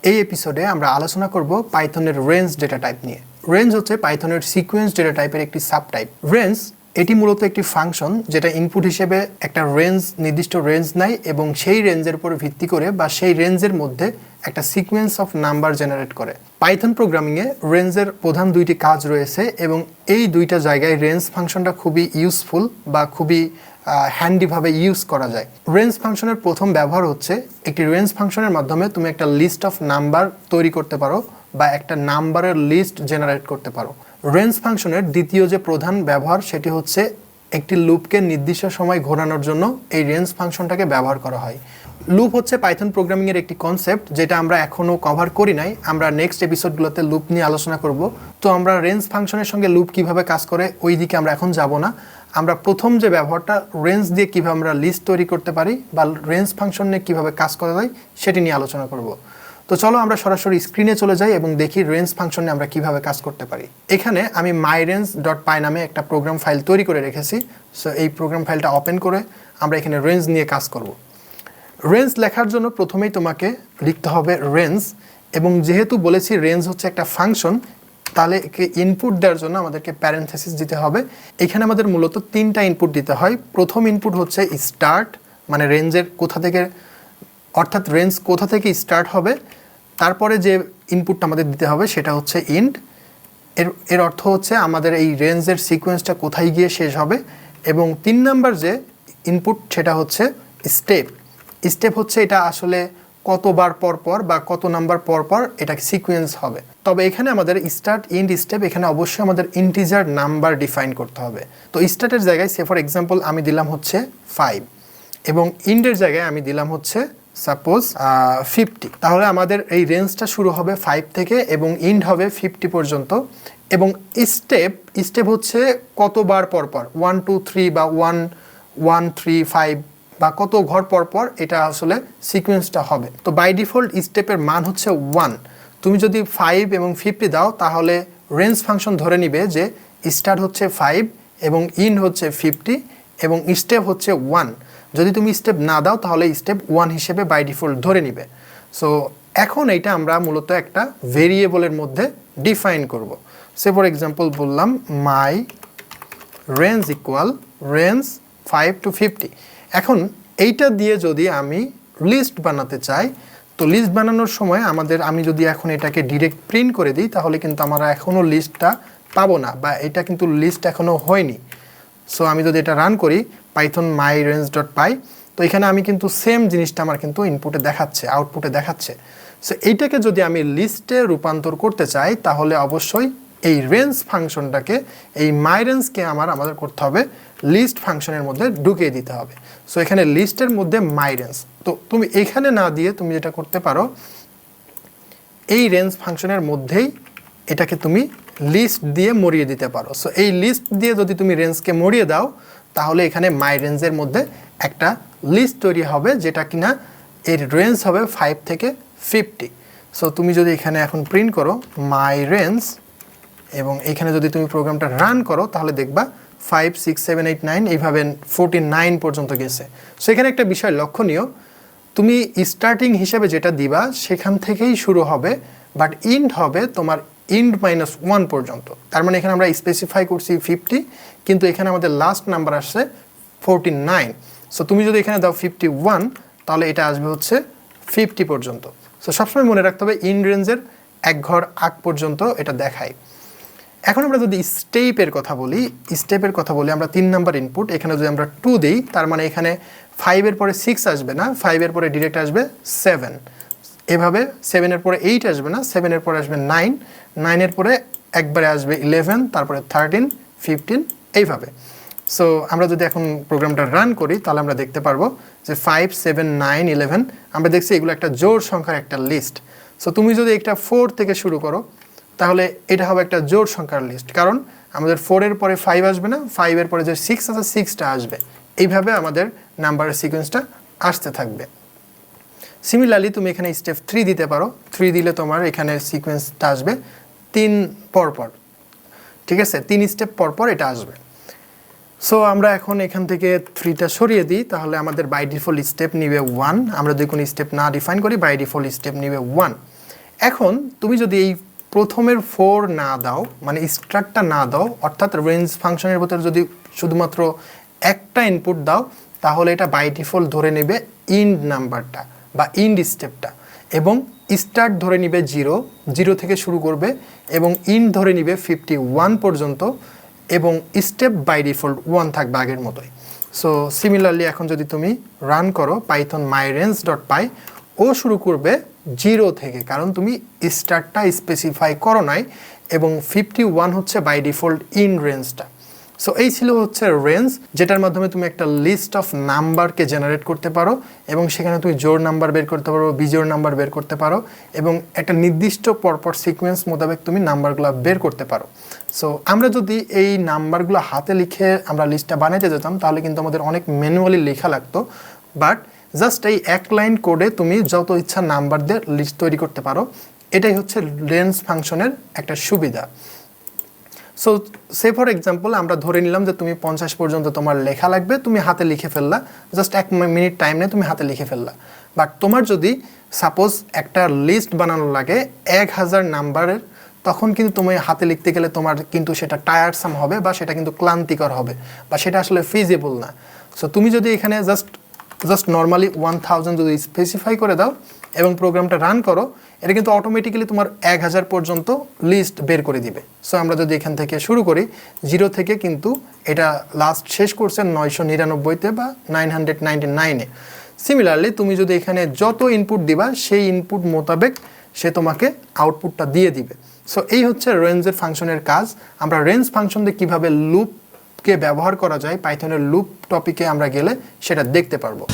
এই এপিসোডে আমরা আলোচনা করব পাইথনের রেঞ্জ ডেটা টাইপ নিয়ে। রেঞ্জ হচ্ছে পাইথনের সিকোয়েন্স ডেটা টাইপের একটি সাবটাইপ। রেঞ্জ এটি মূলত একটি ফাংশন যেটা ইনপুট হিসেবে একটা নির্দিষ্ট রেঞ্জ নেয় এবং সেই রেঞ্জের উপর ভিত্তি করে বা সেই রেঞ্জের মধ্যে একটা সিকোয়েন্স অফ নাম্বার জেনারেট করে। পাইথন প্রোগ্রামিংয়ে রেঞ্জের প্রধান দুইটি কাজ রয়েছে এবং এই দুইটা জায়গায় রেঞ্জ ফাংশনটা খুবই ইউজফুল বা খুবই হ্যান্ডিভাবে ইউজ করা যায়। রেঞ্জ ফাংশনের প্রথম ব্যবহার হচ্ছে একটি রেঞ্জ ফাংশনের মাধ্যমে তুমি একটা লিস্ট অফ নাম্বার তৈরি করতে পারো বা একটা নাম্বারের লিস্ট জেনারেট করতে পারো। রেঞ্জ ফাংশনের দ্বিতীয় যে প্রধান ব্যবহার সেটি হচ্ছে একটি লুপকে নির্দিষ্ট সময় ঘোরানোর জন্য এই রেঞ্জ ফাংশনটাকে ব্যবহার করা হয়। লুপ হচ্ছে পাইথন প্রোগ্রামিংয়ের একটি কনসেপ্ট যেটা আমরা এখনও কভার করি নাই। আমরা নেক্সট এপিসোডগুলোতে লুপ নিয়ে আলোচনা করব। তো আমরা রেঞ্জ ফাংশনের সঙ্গে লুপ কিভাবে কাজ করে ওই দিকে আমরা এখন যাব না। আমরা প্রথম যে ব্যবহারটা রেঞ্জ দিয়ে কীভাবে আমরা লিস্ট তৈরি করতে পারি বা রেঞ্জ ফাংশন নিয়ে কীভাবে কাজ করা যায় সেটি নিয়ে আলোচনা করব। তো চলো আমরা সরাসরি স্ক্রিনে চলে যাই এবং দেখি রেঞ্জ ফাংশনে আমরা কিভাবে কাজ করতে পারি। এখানে আমি myrange.py নামে একটা প্রোগ্রাম ফাইল তৈরি করে রেখেছি। সো এই প্রোগ্রাম ফাইলটা ওপেন করে আমরা এখানে রেঞ্জ নিয়ে কাজ করব। রেঞ্জ লেখার জন্য প্রথমেই তোমাকে লিখতে হবে রেঞ্জ, এবং যেহেতু বলেছি রেঞ্জ হচ্ছে একটা ফাংশন, তাহলে একে ইনপুট দেওয়ার জন্য আমাদেরকে প্যারেন্থেসিস দিতে হবে। এখানে আমাদের মূলত তিনটা ইনপুট দিতে হয়। প্রথম ইনপুট হচ্ছে স্টার্ট, মানে রেঞ্জের কোথা থেকে, অর্থাৎ রেঞ্জ কোথা থেকে স্টার্ট হবে। তারপরে যে ইনপুটটা আমাদের দিতে হবে সেটা হচ্ছে ইন্ট। এর অর্থ হচ্ছে আমাদের এই রেঞ্জের সিকোয়েন্সটা কোথায় গিয়ে শেষ হবে। এবং 3 নাম্বার যে ইনপুট সেটা হচ্ছে স্টেপ। স্টেপ হচ্ছে এটা আসলে কতবার পর পর বা কত নাম্বার পর পর এটা সিকোয়েন্স হবে। তবে এখানে আমাদের স্টার্ট ইন্ট স্টেপ এখানে অবশ্যই আমাদের ইন্টিজার নাম্বার ডিফাইন করতে হবে। তো স্টার্টের জায়গায় সে ফর এক্সাম্পল আমি দিলাম হচ্ছে 5 এবং ইন্টের জায়গায় আমি দিলাম হচ্ছে সাপোজ 50। তাহলে আমাদের এই রেঞ্জটা শুরু হবে 5 থেকে এবং ইন্ট হবে 50 পর্যন্ত। এবং স্টেপ হচ্ছে কতবার পর পর, 1 2 3 বা 1 1 3 5 বা কত ঘর পর পর এটা আসলে সিকোয়েন্সটা হবে। তো বাই ডিফল্ট স্টেপের মান হচ্ছে 1। তুমি যদি 5 এবং 50 দাও তাহলে রেঞ্জ ফাংশন ধরে নিবে যে স্টার্ট হচ্ছে 5 এবং ইন্ড হচ্ছে 50 এবং স্টেপ হচ্ছে 1। যদি তুমি স্টেপ না দাও তাহলে স্টেপ 1 হিসেবে বাই ডিফল্ট ধরে নিবে। সো এখন এইটা আমরা মূলত একটা ভেরিয়েবলের মধ্যে ডিফাইন করব। সে ফর এক্সাম্পল বললাম মাই রেঞ্জ ইকুয়াল রেঞ্জ 5 to 50। এখন এইটা দিয়ে যদি আমি লিস্ট বানাতে চাই, তো লিস্ট বানানোর সময় আমি যদি এখন এটাকে ডিরেক্ট প্রিন্ট করে দিই তাহলে কিন্তু আমরা এখনও লিস্টটা পাবো না বা এটা কিন্তু লিস্ট এখনও হয়নি। সো আমি যদি এটা রান করি পাইথন myrange.py, তো এখানে আমি কিন্তু সেম জিনিসটা আমার কিন্তু ইনপুটে দেখাচ্ছে, আউটপুটে দেখাচ্ছে। সো এইটাকে যদি আমি লিস্টে রূপান্তর করতে চাই তাহলে অবশ্যই এই রেঞ্জ ফাংশনটাকে, এই myrange-কে আমাদের করতে হবে লিস্ট ফাংশনের মধ্যে ঢুকিয়ে দিতে হবে। সো এখানে লিস্টের মধ্যে myrange, তো তুমি এখানে না দিয়ে তুমি যেটা করতে পারো এই রেঞ্জ ফাংশনের মধ্যেই এটাকে তুমি লিস্ট দিয়ে মরিয়ে দিতে পারো। সো এই লিস্ট দিয়ে যদি তুমি রেঞ্জকে মরিয়ে দাও তাহলে এখানে myrange-এর মধ্যে একটা লিস্ট তৈরি হবে যেটা কিনা এর রেঞ্জ হবে 5 থেকে 50। সো তুমি যদি এখানে এখন প্রিন্ট করো myrange এবং এখানে যদি তুমি প্রোগ্রামটা রান করো তাহলে দেখবা 5 6 7 8 9 এইভাবে 49 পর্যন্ত গেছে। সো এখানে একটা বিষয় লক্ষণীয়, তুমি স্টার্টিং হিসেবে যেটা দিবা সেখান থেকেই শুরু হবে, বাট ইন্ড হবে তোমার ইন্ড -1 পর্যন্ত। তার মানে এখানে আমরা স্পেসিফাই করছি 50 কিন্তু এখানে আমাদের লাস্ট নাম্বার আসছে 49। সো তুমি যদি এখানে দাও 51 তাহলে এটা আসবে হচ্ছে 50 পর্যন্ত। সো সবসময় মনে রাখতে হবে ইন্ড রেঞ্জের এক ঘর আগ পর্যন্ত এটা দেখায়। এখন আমরা যদি স্টেপের কথা বলি আমরা 3 নাম্বার ইনপুট, এখানে যদি আমরা 2 দিই তার মানে এখানে 5 এর পরে 6 আসবে না, 5 এর পরে ডিরেক্ট আসবে 7, এভাবে 7 এর পরে 8 আসবে না, 7 এর পরে আসবে 9, 9 এর পরে একবারে আসবে 11, তারপরে 13 15 এইভাবে। সো আমরা যদি এখন প্রোগ্রামটা রান করি তাহলে আমরা দেখতে পারবো যে 5 7 9 11 আমরা দেখছি এগুলো একটা জোড় সংখ্যার একটা লিস্ট। সো তুমি যদি একটা 4 থেকে শুরু করো তাহলে এটা হবে একটা জোড় সংখ্যার লিস্ট, কারণ আমাদের 4 এর পরে 5 আসবে না, 5 এর পরে যে 6 আছে 6টা আসবে। এইভাবে আমাদের নাম্বারের সিকোয়েন্সটা আসতে থাকবে। সিমিলারলি তুমি এখানে স্টেপ 3 দিতে পারো, 3 দিলে তোমার এখানে সিকোয়েন্সটা আসবে 3 পরপর, ঠিক আছে, 3 স্টেপ পরপর এটা আসবে। সো আমরা এখন এখান থেকে 3টা সরিয়ে দিই তাহলে আমাদের বাই ডিফল্ট স্টেপ নিবে 1। আমরা যদি কোনো স্টেপ না ডিফাইন করি বাই ডিফল্ট স্টেপ নিবে 1। এখন তুমি যদি এই প্রথমের 4 না দাও, মানে স্টার্টটা না দাও, অর্থাৎ রেঞ্জ ফাংশনের ভিতরে যদি শুধুমাত্র একটা ইনপুট দাও, তাহলে এটা বাই ডিফল্ট ধরে নেবে ইন্ড নাম্বারটা বা ইন্ড স্টেপটা, এবং স্টার্ট ধরে নিবে 0 থেকে শুরু করবে, এবং ইন্ড ধরে নিবে 51 পর্যন্ত, এবং স্টেপ বাই ডিফল্ট 1 থাকবে আগের মতোই। সো সিমিলারলি এখন যদি তুমি রান করো পাইথন myRange.py, ও শুরু করবে 0 থেকে, কারণ তুমি স্টার্টটা স্পেসিফাই করো নাই, এবং 51 হচ্ছে বাই ডিফল্ট ইন রেঞ্জটা। সো এই ছিল হচ্ছে রেঞ্জ, যেটার মাধ্যমে তুমি একটা লিস্ট অফ নাম্বারকে জেনারেট করতে পারো, এবং সেখানে তুমি জোড় নাম্বার বের করতে পারো, বিজোড় নাম্বার বের করতে পারো, এবং একটা নির্দিষ্ট পরপর সিকোয়েন্স মোতাবেক তুমি নাম্বারগুলো বের করতে পারো। সো আমরা যদি এই নাম্বারগুলো হাতে লিখে আমরা লিস্টটা বানাইতে যেতাম, তাহলে কিন্তু আমাদের অনেক ম্যানুয়ালি লেখা লাগতো, বাট জাস্ট এই এক লাইন কোডে তুমি যত ইচ্ছা নাম্বার দিয়ে লিস্ট তৈরি করতে পারো। এটাই হচ্ছে রেঞ্জ ফাংশনের একটা সুবিধা। সো সে ফর এক্সাম্পল আমরা ধরে নিলাম যে তুমি 50 পর্যন্ত তোমার লেখা লাগবে, তুমি হাতে লিখে ফেললা, জাস্ট 1 মিনিট টাইম নিয়ে তুমি হাতে লিখে ফেললা। বাট তোমার যদি সাপোজ একটা লিস্ট বানানো লাগে 1000 নাম্বারের, তখন কিন্তু তুমি হাতে লিখতে গেলে তোমার কিন্তু সেটা টায়ারসাম হবে, বা সেটা কিন্তু ক্লান্তিকর হবে, বা সেটা আসলে ফিজিবল না। সো তুমি যদি এখানে জাস্ট নর্মালি 1000 যদি স্পেসিফাই করে দাও এবং প্রোগ্রামটা রান করো, এটা কিন্তু অটোমেটিক্যালি তোমার 1000 পর্যন্ত লিস্ট বের করে দিবে। সো আমরা যদি এখান থেকে শুরু করি 0 থেকে, কিন্তু এটা লাস্ট শেষ করছে 999-তে বা 999-এ। সিমিলারলি তুমি যদি এখানে যত ইনপুট দিবা, সেই ইনপুট মোতাবেক সে তোমাকে আউটপুটটা দিয়ে দিবে। সো এই হচ্ছে রেঞ্জের ফাংশনের কাজ। আমরা রেঞ্জ ফাংশন দিয়ে কীভাবে লুপকে ব্যবহার করা যায় পাইথনের লুপ টপিকে আমরা গেলে সেটা দেখতে পারবো।